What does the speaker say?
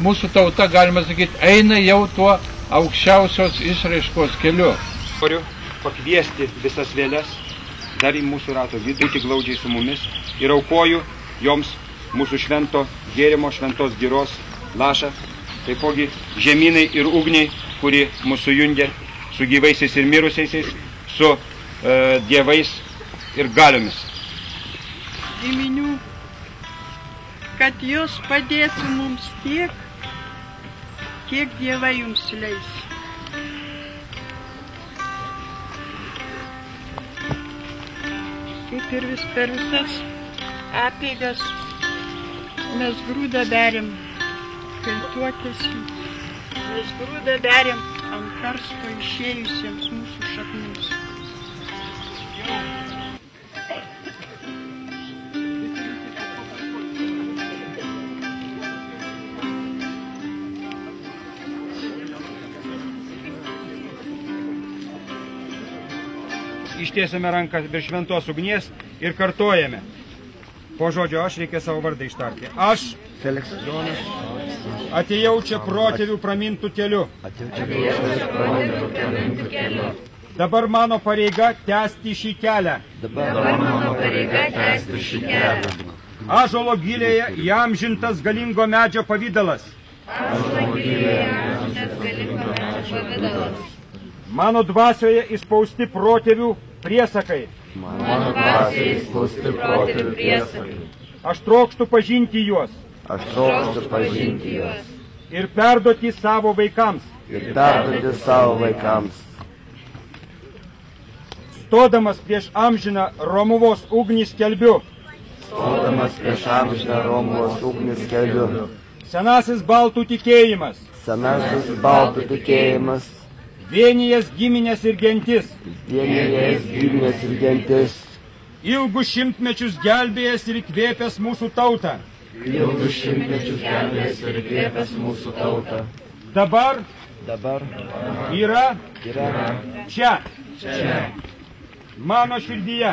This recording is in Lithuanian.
Mūsų tauta, galima sakyti, eina jau tuo aukščiausios išraiškos keliu. Noriu pakviesti visas vėles dar į mūsų rato vidų, būti glaudžiai su mumis ir aukoju joms mūsų švento gėrimo, šventos giros lašą, taipogi žemynai ir ugniai, kuri mūsų jungia su gyvaisiais ir mirusiaisiais, su dievais ir galiomis. Giminių, kad jos padėtų mums tiek, kiek dievai jums leis. Kaip ir per visas apeigas mes grūdą beriam, kai tuokėsi, mes grūdą beriam ant karsto išėjusiems mūsų šaknims. Ištiesime ranką virš šventos ugnies ir kartojame. Po žodžio aš reikia savo vardą ištarti. Aš, Feliksas Jonas, atėjau čia protėvių pramintų keliu. Dabar mano pareiga tęsti šį kelią. Ąžuolo gilėje įamžintas galingo medžio pavidalas. Mano dvasioje įspausti protėvių priesakai. Aš trokštu pažinti juos. Ir perduoti savo vaikams. Stodamas prieš amžiną Romuvos ugnį skelbiu. Senasis baltų tikėjimas. Vienijas giminės ir gentis. Ilgus šimtmečius gelbėjęs ir įkvėpęs mūsų tautą. Dabar yra čia. Mano širdyje.